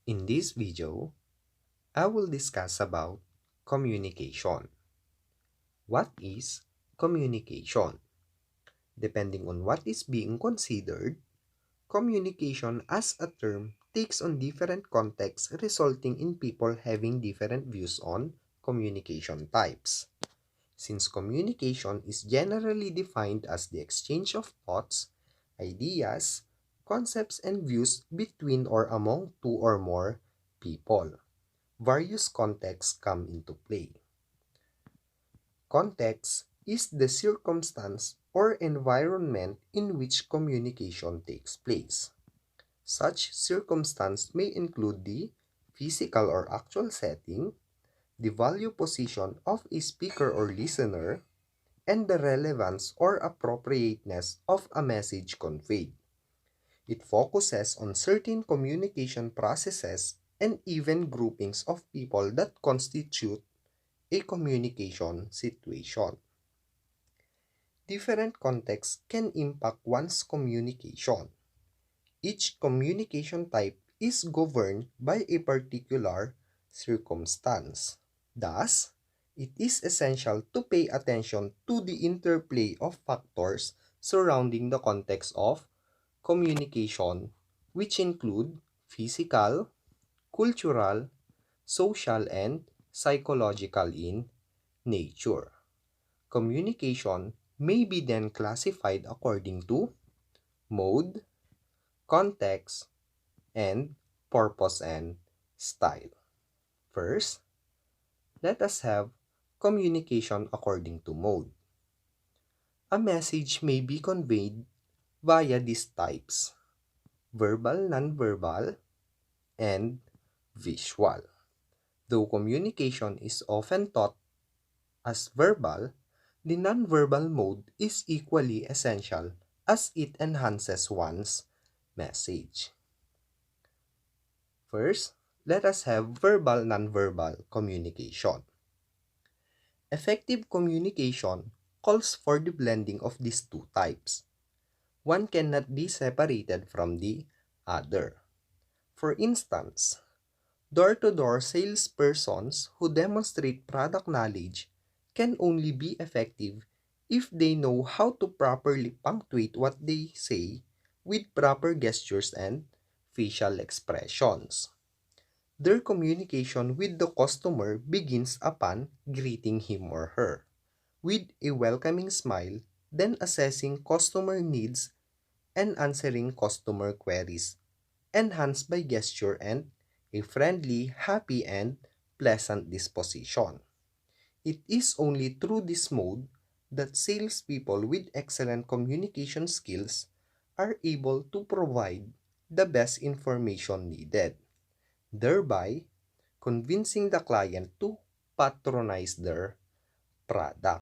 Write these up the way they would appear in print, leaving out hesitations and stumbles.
In this video, I will discuss about communication. What is communication? Depending on what is being considered, communication as a term takes on different contexts resulting in people having different views on communication types. Since communication is generally defined as the exchange of thoughts, ideas, concepts, and views between or among two or more people, various contexts come into play. Context is the circumstance or environment in which communication takes place. Such circumstance may include the physical or actual setting, the value position of a speaker or listener, and the relevance or appropriateness of a message conveyed. It focuses on certain communication processes and even groupings of people that constitute a communication situation. Different contexts can impact one's communication. Each communication type is governed by a particular circumstance. Thus, it is essential to pay attention to the interplay of factors surrounding the context of communication, which include physical, cultural, social, and psychological in nature. Communication may be then classified according to mode, context, and purpose and style. First, let us have communication according to mode. A message may be conveyed via these types: verbal, nonverbal, and visual. Though communication is often taught as verbal, the nonverbal mode is equally essential as it enhances one's message. First, let us have verbal nonverbal communication. Effective communication calls for the blending of these two types. One cannot be separated from the other. For instance, door-to-door salespersons who demonstrate product knowledge can only be effective if they know how to properly punctuate what they say with proper gestures and facial expressions. Their communication with the customer begins upon greeting him or her with a welcoming smile, then assessing customer needs and answering customer queries, enhanced by gesture and a friendly, happy, and pleasant disposition. It is only through this mode that salespeople with excellent communication skills are able to provide the best information needed, thereby convincing the client to patronize their product.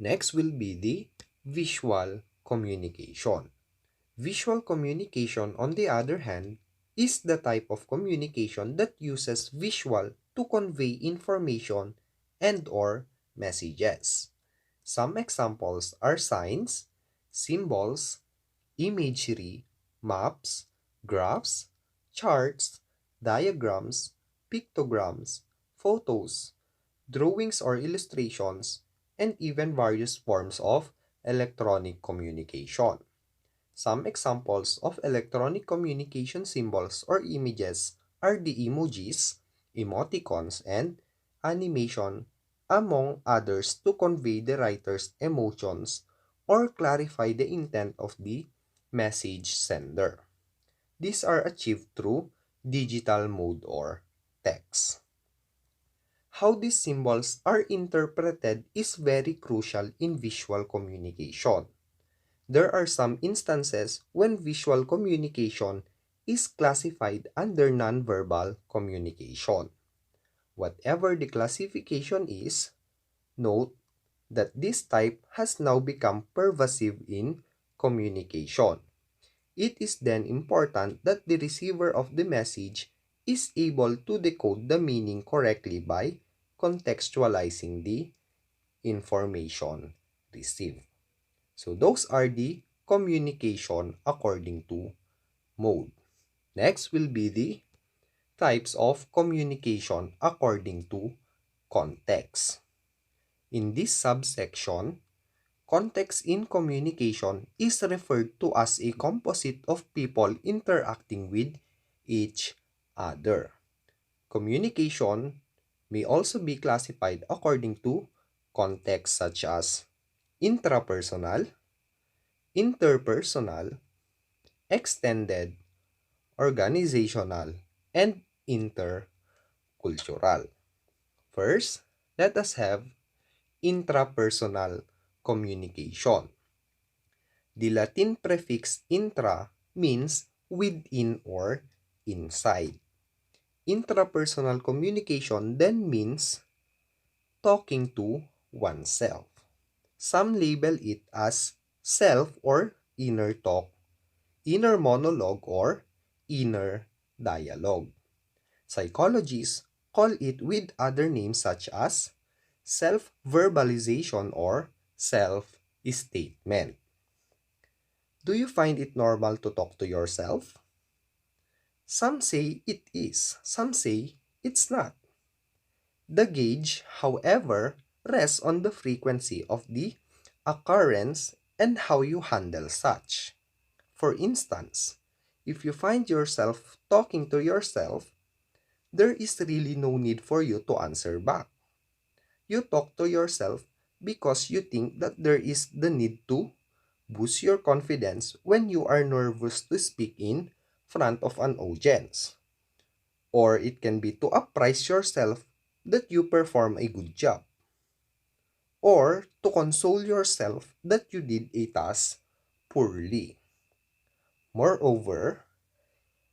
Next will be the visual communication. Visual communication, on the other hand, is the type of communication that uses visual to convey information and/or messages. Some examples are signs, symbols, imagery, maps, graphs, charts, diagrams, pictograms, photos, drawings or illustrations, and even various forms of electronic communication. Some examples of electronic communication symbols or images are the emojis, emoticons, and animation, among others, to convey the writer's emotions or clarify the intent of the message sender. These are achieved through digital mode or text. How these symbols are interpreted is very crucial in visual communication. There are some instances when visual communication is classified under nonverbal communication. Whatever the classification is, note that this type has now become pervasive in communication. It is then important that the receiver of the message is able to decode the meaning correctly by contextualizing the information received. So those are the communication according to mode. Next will be the types of communication according to context. In this subsection, context in communication is referred to as a composite of people interacting with each other. Communication may also be classified according to context such as intrapersonal, interpersonal, extended, organizational, and intercultural. First, let us have intrapersonal communication. The Latin prefix intra means within or inside. Intrapersonal communication then means talking to oneself. Some label it as self or inner talk, inner monologue, or inner dialogue. Psychologists call it with other names such as self-verbalization or self-statement. Do you find it normal to talk to yourself? Some say it is, some say it's not. The gauge, however, rests on the frequency of the occurrence and how you handle such. For instance, if you find yourself talking to yourself, there is really no need for you to answer back. You talk to yourself because you think that there is the need to boost your confidence when you are nervous to speak in front of an audience. Or it can be to apprise yourself that you perform a good job. Or to console yourself that you did a task poorly. Moreover,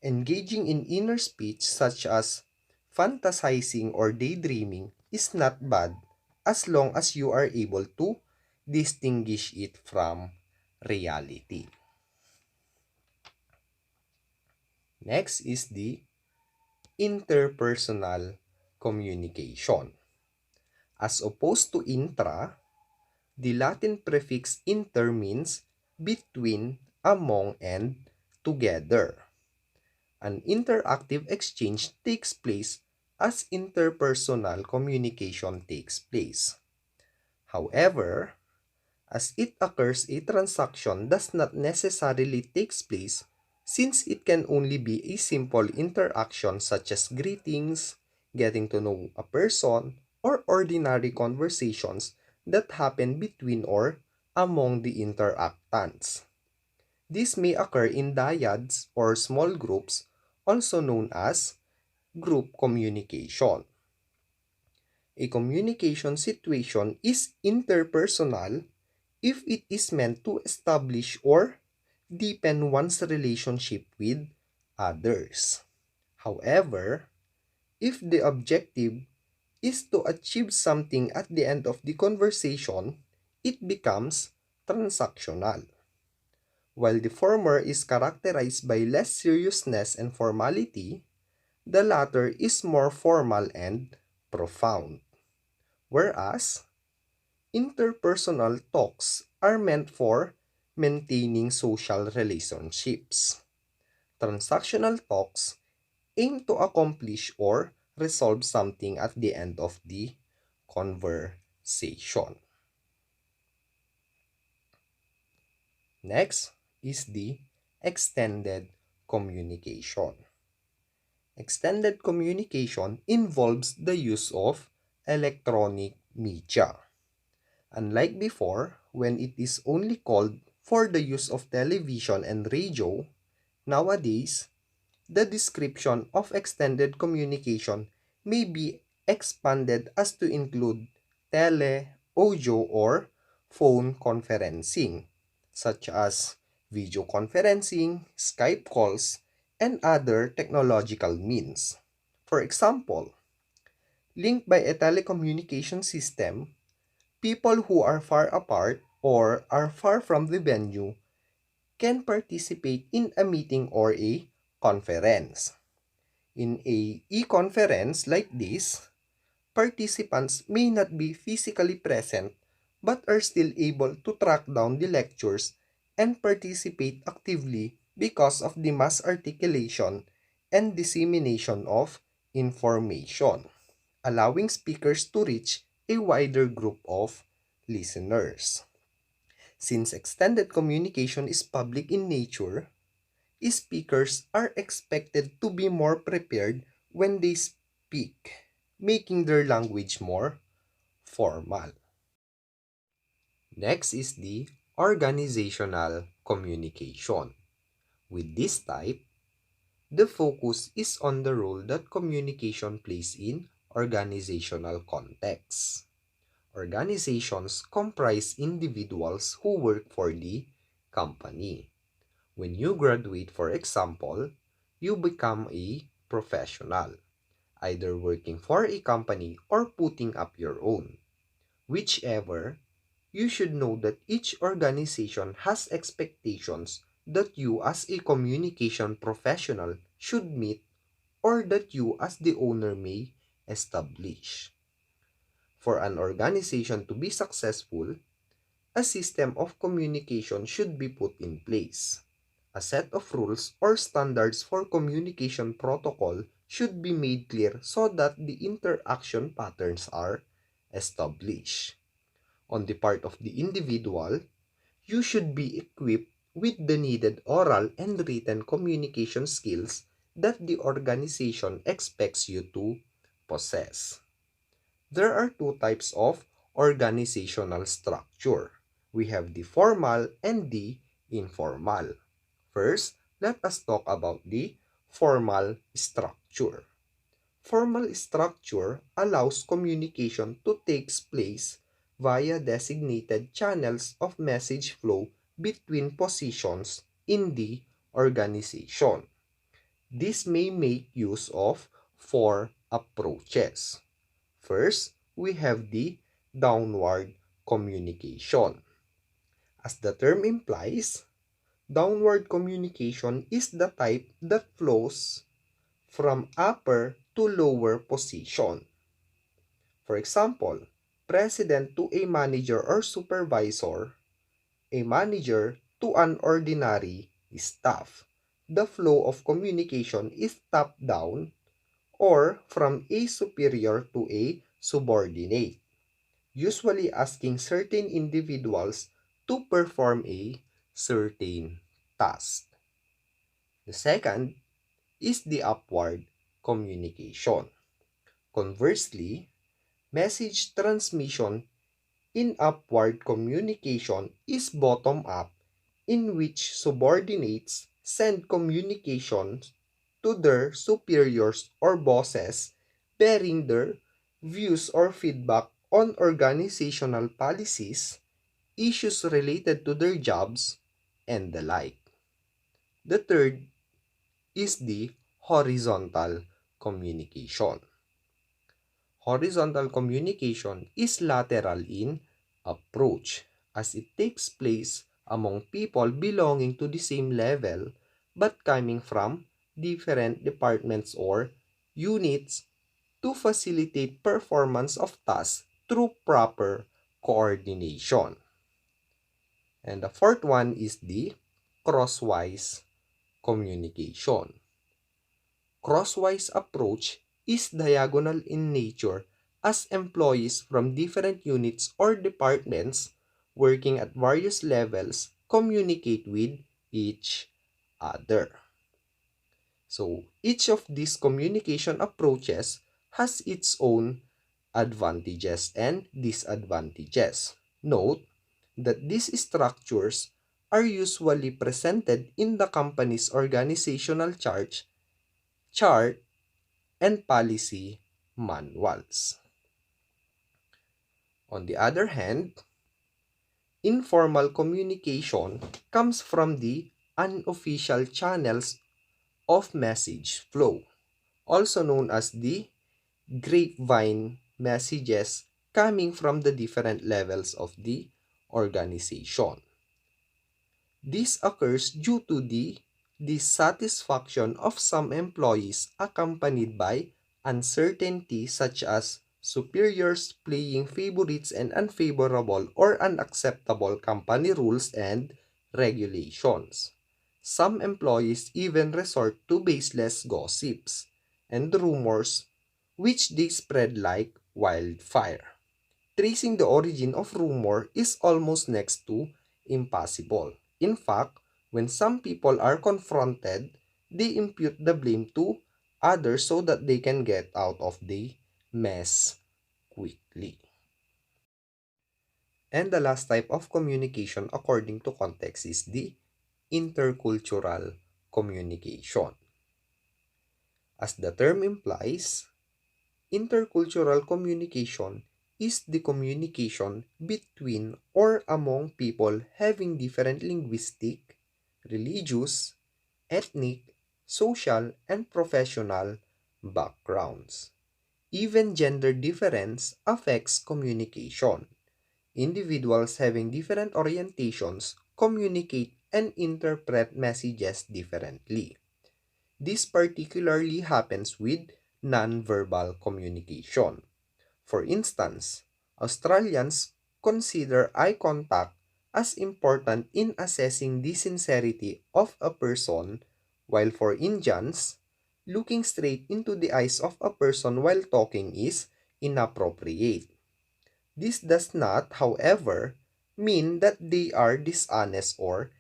engaging in inner speech such as fantasizing or daydreaming is not bad as long as you are able to distinguish it from reality. Next is the interpersonal communication. As opposed to intra, the Latin prefix inter means between, among, and together. An interactive exchange takes place as interpersonal communication takes place. However, as it occurs, a transaction does not necessarily takes place since it can only be a simple interaction such as greetings, getting to know a person, or ordinary conversations that happen between or among the interactants. This may occur in dyads or small groups, also known as group communication. A communication situation is interpersonal if it is meant to establish or deepen one's relationship with others. However, if the objective is to achieve something at the end of the conversation, it becomes transactional. While the former is characterized by less seriousness and formality, the latter is more formal and profound. Whereas, interpersonal talks are meant for maintaining social relationships. Transactional talks aim to accomplish or resolve something at the end of the conversation. Next is the extended communication. Extended communication involves the use of electronic media. Unlike before, when it is only called for the use of television and radio, nowadays, the description of extended communication may be expanded as to include tele, audio, or phone conferencing, such as video conferencing, Skype calls, and other technological means. For example, linked by a telecommunication system, people who are far apart or are far from the venue can participate in a meeting or a conference. In a e-conference like this, participants may not be physically present but are still able to track down the lectures and participate actively because of the mass articulation and dissemination of information, allowing speakers to reach a wider group of listeners. Since extended communication is public in nature, speakers are expected to be more prepared when they speak, making their language more formal. Next is the organizational communication. With this type, the focus is on the role that communication plays in organizational contexts. Organizations comprise individuals who work for the company. When you graduate, for example, you become a professional, either working for a company or putting up your own. Whichever, you should know that each organization has expectations that you as a communication professional should meet or that you as the owner may establish. For an organization to be successful, a system of communication should be put in place. A set of rules or standards for communication protocol should be made clear so that the interaction patterns are established. On the part of the individual, you should be equipped with the needed oral and written communication skills that the organization expects you to possess. There are two types of organizational structure. We have the formal and the informal. First, let us talk about the formal structure. Formal structure allows communication to take place via designated channels of message flow between positions in the organization. This may make use of four approaches. First, we have the downward communication. As the term implies, downward communication is the type that flows from upper to lower position. For example, president to a manager or supervisor, a manager to an ordinary staff. The flow of communication is top-down or from a superior to a subordinate, usually asking certain individuals to perform a certain task. The second is the upward communication. Conversely, message transmission in upward communication is bottom-up, in which subordinates send communications to their superiors or bosses, bearing their views or feedback on organizational policies, issues related to their jobs, and the like. The third is the horizontal communication. Horizontal communication is lateral in approach, as it takes place among people belonging to the same level but coming from different departments or units to facilitate performance of tasks through proper coordination. And the fourth one is the crosswise communication. Crosswise approach is diagonal in nature, as employees from different units or departments working at various levels communicate with each other. So each of these communication approaches has its own advantages and disadvantages. Note that these structures are usually presented in the company's organizational chart and policy manuals. On the other hand, informal communication comes from the unofficial channels of message flow, also known as the grapevine messages coming from the different levels of the organization. This occurs due to the dissatisfaction of some employees accompanied by uncertainty, such as superiors playing favorites and unfavorable or unacceptable company rules and regulations. Some employees even resort to baseless gossips and rumors which they spread like wildfire. Tracing the origin of rumor is almost next to impossible. In fact, when some people are confronted, they impute the blame to others so that they can get out of the mess quickly. And the last type of communication according to context is the intercultural communication. As the term implies, intercultural communication is the communication between or among people having different linguistic, religious, ethnic, social, and professional backgrounds. Even gender difference affects communication. Individuals having different orientations communicate and interpret messages differently. This particularly happens with nonverbal communication. For instance, Australians consider eye contact as important in assessing the sincerity of a person, while for Indians, looking straight into the eyes of a person while talking is inappropriate. This does not, however, mean that they are dishonest or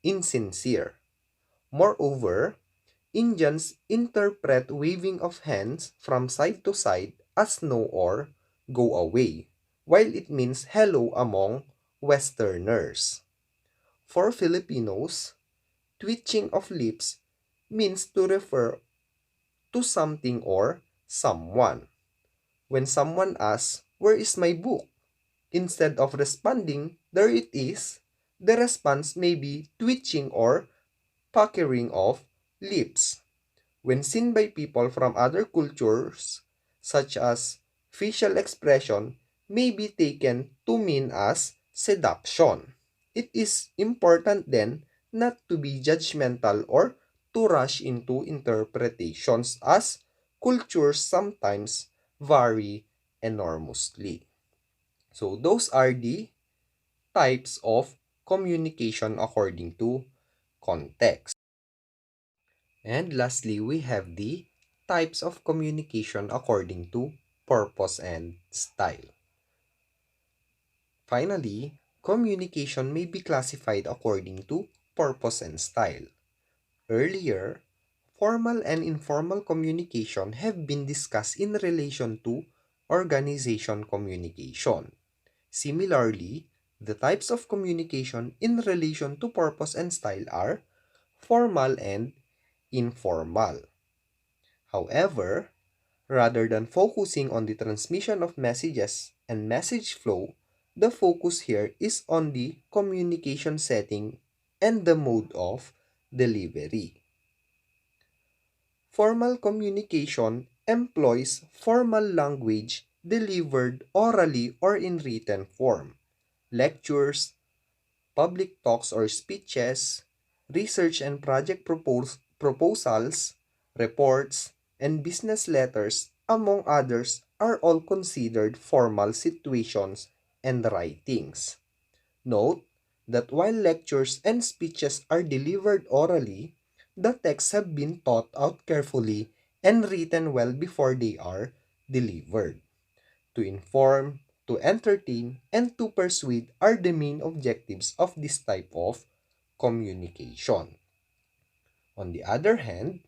insincere. Moreover, Indians interpret waving of hands from side to side as no or go away, while it means hello among Westerners. For Filipinos, twitching of lips means to refer to something or someone. When someone asks, "Where is my book?" instead of responding, "There it is," the response may be twitching or puckering of lips. When seen by people from other cultures, such as facial expression, may be taken to mean as seduction. It is important then not to be judgmental or to rush into interpretations as cultures sometimes vary enormously. So those are the types of communication according to context. And lastly, we have the types of communication according to purpose and style. Finally, communication may be classified according to purpose and style. Earlier, formal and informal communication have been discussed in relation to organization communication. Similarly, the types of communication in relation to purpose and style are formal and informal. However, rather than focusing on the transmission of messages and message flow, the focus here is on the communication setting and the mode of delivery. Formal communication employs formal language delivered orally or in written form. Lectures, public talks or speeches, research and project proposals, reports, and business letters, among others, are all considered formal situations and writings. Note that while lectures and speeches are delivered orally, the texts have been thought out carefully and written well before they are delivered. To inform, to entertain, and to persuade are the main objectives of this type of communication. On the other hand,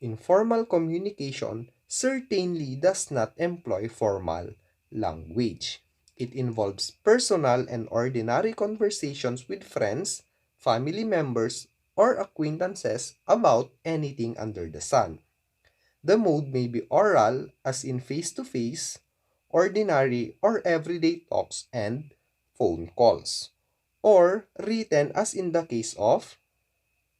informal communication certainly does not employ formal language. It involves personal and ordinary conversations with friends, family members, or acquaintances about anything under the sun. The mode may be oral, as in face-to-face, ordinary or everyday talks and phone calls, or written as in the case of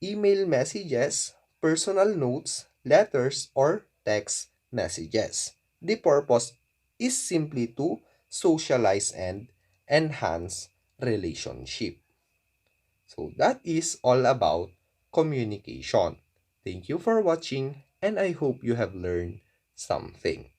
email messages, personal notes, letters, or text messages. The purpose is simply to socialize and enhance relationship. So that is all about communication. Thank you for watching, and I hope you have learned something.